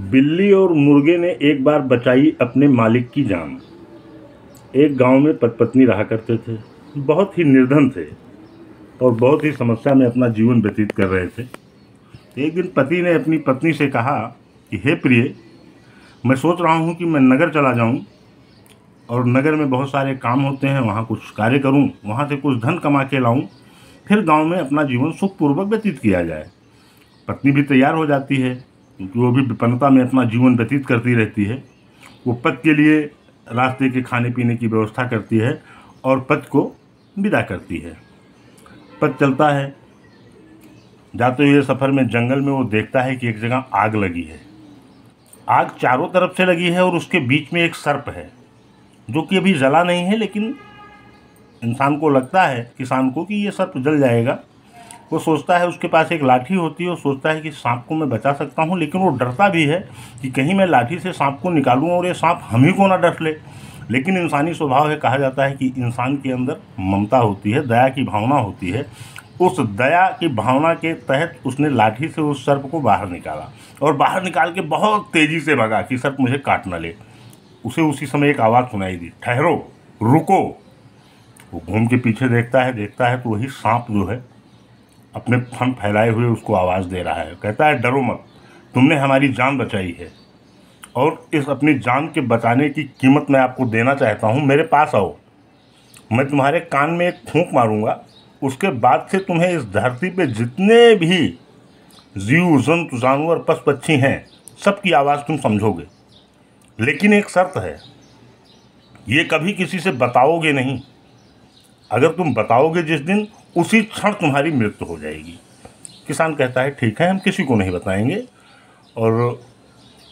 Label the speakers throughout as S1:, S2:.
S1: बिल्ली और मुर्गे ने एक बार बचाई अपने मालिक की जान। एक गांव में पति पत्नी रहा करते थे। बहुत ही निर्धन थे और बहुत ही समस्या में अपना जीवन व्यतीत कर रहे थे। एक दिन पति ने अपनी पत्नी से कहा कि हे प्रिय, मैं सोच रहा हूँ कि मैं नगर चला जाऊँ और नगर में बहुत सारे काम होते हैं, वहाँ कुछ कार्य करूँ, वहाँ से कुछ धन कमा के लाऊँ, फिर गांव में अपना जीवन सुखपूर्वक व्यतीत किया जाए। पत्नी भी तैयार हो जाती है क्योंकि वो भी विपन्नता में अपना जीवन व्यतीत करती रहती है। वो पति के लिए रास्ते के खाने पीने की व्यवस्था करती है और पति को विदा करती है। पति चलता है। जाते हुए सफ़र में जंगल में वो देखता है कि एक जगह आग लगी है। आग चारों तरफ से लगी है और उसके बीच में एक सर्प है जो कि अभी जला नहीं है, लेकिन इंसान को लगता है, किसान को, कि ये सर्प जल जाएगा। वो सोचता है, उसके पास एक लाठी होती है, वो सोचता है कि सांप को मैं बचा सकता हूँ, लेकिन वो डरता भी है कि कहीं मैं लाठी से सांप को निकालूँ और ये सांप हम ही को ना डस ले। लेकिन इंसानी स्वभाव है, कहा जाता है कि इंसान के अंदर ममता होती है, दया की भावना होती है। उस दया की भावना के तहत उसने लाठी से उस सर्प को बाहर निकाला और बाहर निकाल के बहुत तेज़ी से भगा कि सर्प मुझे काट न ले। उसे उसी समय एक आवाज़ सुनाई दी, ठहरो, रुको। वो घूम के पीछे देखता है तो वही सांप जो है अपने फन फैलाए हुए उसको आवाज़ दे रहा है। कहता है, डरो मत, तुमने हमारी जान बचाई है और इस अपनी जान के बचाने की कीमत मैं आपको देना चाहता हूँ। मेरे पास आओ, मैं तुम्हारे कान में एक फूंक मारूंगा, उसके बाद से तुम्हें इस धरती पे जितने भी जीव जंतु जानवर पशु पक्षी हैं सबकी आवाज़ तुम समझोगे। लेकिन एक शर्त है, ये कभी किसी से बताओगे नहीं। अगर तुम बताओगे जिस दिन, उसी क्षण तुम्हारी मृत्यु हो जाएगी। किसान कहता है, ठीक है, हम किसी को नहीं बताएंगे। और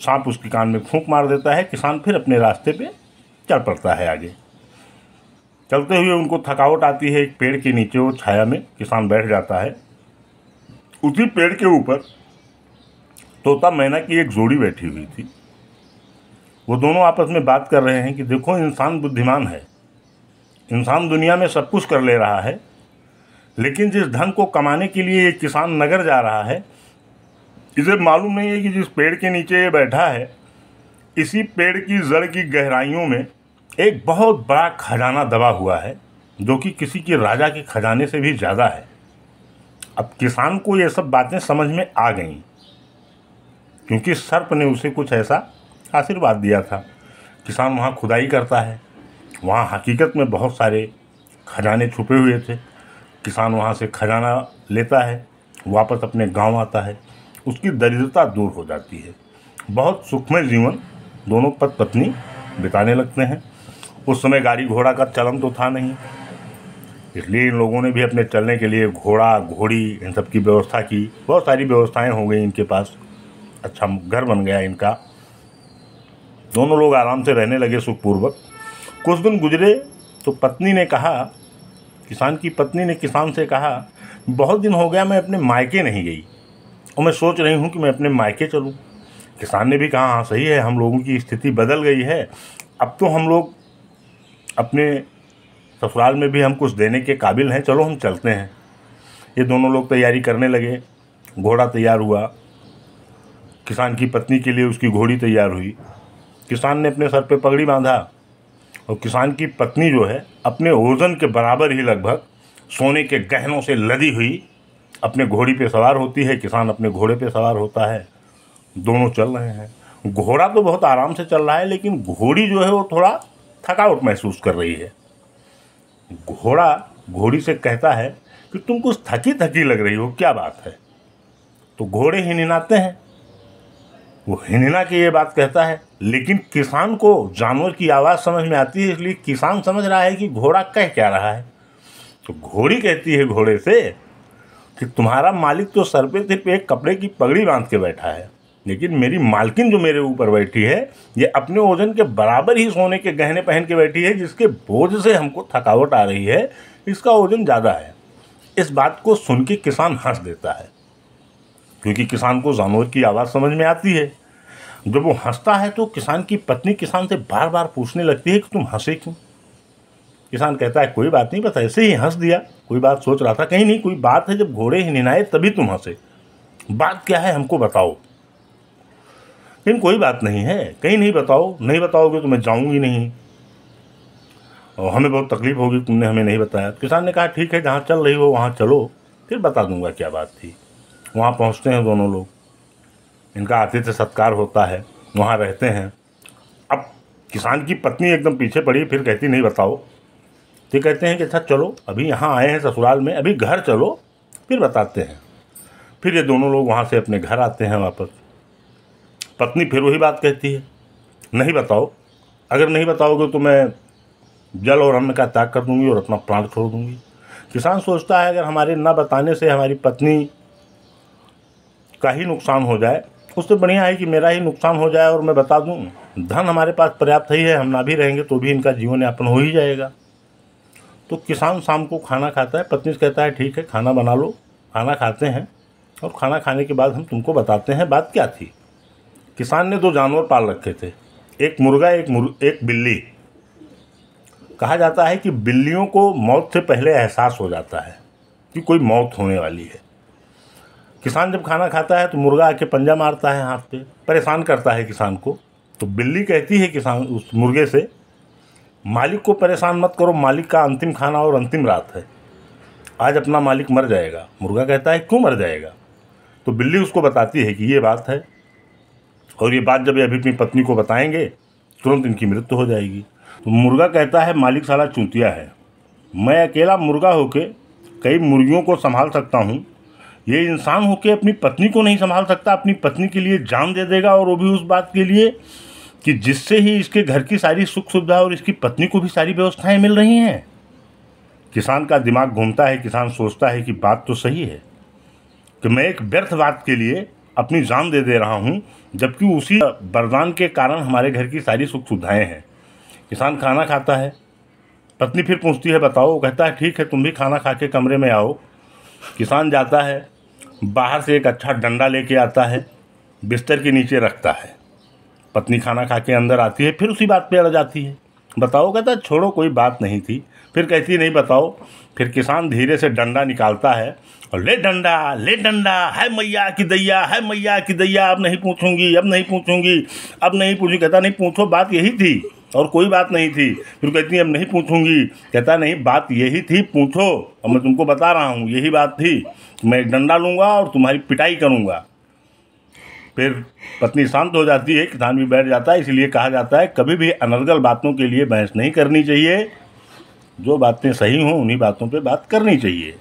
S1: सांप उसके कान में फूंक मार देता है। किसान फिर अपने रास्ते पे चल पड़ता है आगे। चलते हुए उनको थकावट आती है। एक पेड़ के नीचे वो छाया में किसान बैठ जाता है। उसी पेड़ के ऊपर तोता मैना की एक जोड़ी बैठी हुई थी। वो दोनों आपस में बात कर रहे हैं कि देखो, इंसान बुद्धिमान है, इंसान दुनिया में सब कुछ कर ले रहा है, लेकिन जिस धन को कमाने के लिए ये किसान नगर जा रहा है, इसे मालूम नहीं है कि जिस पेड़ के नीचे ये बैठा है, इसी पेड़ की जड़ की गहराइयों में एक बहुत बड़ा खजाना दबा हुआ है जो कि किसी के राजा के खजाने से भी ज़्यादा है। अब किसान को ये सब बातें समझ में आ गईं क्योंकि सर्प ने उसे कुछ ऐसा आशीर्वाद दिया था। किसान वहाँ खुदाई करता है। वहाँ हकीकत में बहुत सारे खजाने छुपे हुए थे। किसान वहाँ से खजाना लेता है, वापस अपने गांव आता है। उसकी दरिद्रता दूर हो जाती है। बहुत सुखमय जीवन दोनों पति पत्नी बिताने लगते हैं। उस समय गाड़ी घोड़ा का चलन तो था नहीं, इसलिए इन लोगों ने भी अपने चलने के लिए घोड़ा घोड़ी इन सब की व्यवस्था की। बहुत सारी व्यवस्थाएं हो गई इनके पास। अच्छा घर बन गया इनका। दोनों लोग आराम से रहने लगे सुखपूर्वक। कुछ दिन गुजरे तो पत्नी ने कहा, किसान की पत्नी ने किसान से कहा, बहुत दिन हो गया मैं अपने मायके नहीं गई और मैं सोच रही हूँ कि मैं अपने मायके चलूँ। किसान ने भी कहा, हाँ सही है, हम लोगों की स्थिति बदल गई है, अब तो हम लोग अपने ससुराल में भी हम कुछ देने के काबिल हैं, चलो हम चलते हैं। ये दोनों लोग तैयारी करने लगे। घोड़ा तैयार हुआ, किसान की पत्नी के लिए उसकी घोड़ी तैयार हुई। किसान ने अपने सर पे पगड़ी बांधा और किसान की पत्नी जो है अपने ओजन के बराबर ही लगभग सोने के गहनों से लदी हुई अपने घोड़ी पे सवार होती है। किसान अपने घोड़े पे सवार होता है। दोनों चल रहे हैं। घोड़ा तो बहुत आराम से चल रहा है, लेकिन घोड़ी जो है वो थोड़ा थकावट महसूस कर रही है। घोड़ा घोड़ी से कहता है कि तुम कुछ थकी थकी लग रही हो, क्या बात है? तो घोड़े हिनहिनाते हैं। वो हिनहिना के ये बात कहता है, लेकिन किसान को जानवर की आवाज़ समझ में आती है, इसलिए किसान समझ रहा है कि घोड़ा कह क्या रहा है। तो घोड़ी कहती है घोड़े से कि तुम्हारा मालिक तो सर पे सिर्फ एक कपड़े की पगड़ी बांध के बैठा है, लेकिन मेरी मालकिन जो मेरे ऊपर बैठी है, ये अपने ओजन के बराबर ही सोने के गहने पहन के बैठी है, जिसके बोझ से हमको थकावट आ रही है, इसका ओजन ज़्यादा है। इस बात को सुन के किसान हंस देता है क्योंकि किसान को जानवर की आवाज़ समझ में आती है। जब वो हंसता है तो किसान की पत्नी किसान से बार बार पूछने लगती है कि तुम हंसे क्यों? किसान कहता है, कोई बात नहीं, बस ऐसे ही हंस दिया, कोई बात सोच रहा था। कहीं नहीं, कोई बात है, जब घोड़े हिनहिनाए तभी तुम हंसे, बात क्या है हमको बताओ। लेकिन कोई बात नहीं है, कहीं नहीं बताओ, नहीं बताओगे तो मैं जाऊँगी नहीं और हमें बहुत तकलीफ होगी, तुमने हमें नहीं बताया। किसान ने कहा ठीक है, जहाँ चल रही हो वहाँ चलो, फिर बता दूंगा क्या बात थी। वहाँ पहुँचते हैं दोनों लोग, इनका आतिथ्य सत्कार होता है, वहाँ रहते हैं। अब किसान की पत्नी एकदम पीछे पड़ी, फिर कहती नहीं बताओ। तो कहते हैं कि अच्छा चलो, अभी यहाँ आए हैं ससुराल में, अभी घर चलो फिर बताते हैं। फिर ये दोनों लोग वहाँ से अपने घर आते हैं वापस। पत्नी फिर वही बात कहती है, नहीं बताओ, अगर नहीं बताओगे तो मैं जल और अन्न का त्याग कर दूंगी और अपना प्राण छोड़ दूंगी। किसान सोचता है अगर हमारे न बताने से हमारी पत्नी का ही नुकसान हो जाए, उससे बढ़िया है कि मेरा ही नुकसान हो जाए और मैं बता दूं। धन हमारे पास पर्याप्त ही है, हम ना भी रहेंगे तो भी इनका जीवन यापन हो ही जाएगा। तो किसान शाम को खाना खाता है, पत्नी से कहता है ठीक है खाना बना लो। खाना खाते हैं और खाना खाने के बाद हम तुमको बताते हैं बात क्या थी। किसान ने 2 जानवर पाल रखे थे, एक मुर्गा एक बिल्ली। कहा जाता है कि बिल्लियों को मौत से पहले एहसास हो जाता है कि कोई मौत होने वाली है। किसान जब खाना खाता है तो मुर्गा आके पंजा मारता है हाथ पे, परेशान करता है किसान को। तो बिल्ली कहती है किसान उस मुर्गे से, मालिक को परेशान मत करो, मालिक का अंतिम खाना और अंतिम रात है, आज अपना मालिक मर जाएगा। मुर्गा कहता है क्यों मर जाएगा? तो बिल्ली उसको बताती है कि ये बात है और ये बात जब ये अभी अपनी पत्नी को बताएंगे तुरंत इनकी मृत्यु हो जाएगी। तो मुर्गा कहता है मालिक साला चूतिया है, मैं अकेला मुर्गा होके कई मुर्गियों को संभाल सकता हूँ, ये इंसान होके अपनी पत्नी को नहीं संभाल सकता, अपनी पत्नी के लिए जान दे देगा और वो भी उस बात के लिए कि जिससे ही इसके घर की सारी सुख सुविधा और इसकी पत्नी को भी सारी व्यवस्थाएं मिल रही हैं। किसान का दिमाग घूमता है, किसान सोचता है कि बात तो सही है कि मैं एक व्यर्थ बात के लिए अपनी जान दे रहा हूँ, जबकि उसी वरदान के कारण हमारे घर की सारी सुख सुविधाएं हैं। किसान खाना खाता है, पत्नी फिर पूछती है बताओ। वो कहता है ठीक है तुम भी खाना खा के कमरे में आओ। किसान जाता है, बाहर से एक अच्छा डंडा लेके आता है, बिस्तर के नीचे रखता है। पत्नी खाना खा के अंदर आती है, फिर उसी बात पे अड़ जाती है, बताओ। कहता है छोड़ो कोई बात नहीं थी। फिर कहती है नहीं बताओ। फिर किसान धीरे से डंडा निकालता है और ले डंडा, है मैया की दैया, है मैया की दैया, अब नहीं पूछूंगी, अब नहीं पूछूंगी, अब नहीं पूछूंगी। कहता नहीं पूछो, बात यही थी और कोई बात नहीं थी। फिर कहती है अब नहीं पूछूंगी। कहता नहीं बात यही थी, पूछो, और मैं तुमको बता रहा हूँ यही बात थी, मैं एक डंडा लूँगा और तुम्हारी पिटाई करूँगा। फिर पत्नी शांत हो जाती है, किसान भी बैठ जाता है। इसलिए कहा जाता है कभी भी अनर्गल बातों के लिए बहस नहीं करनी चाहिए, जो बातें सही हों उन्हीं बातों पे बात करनी चाहिए।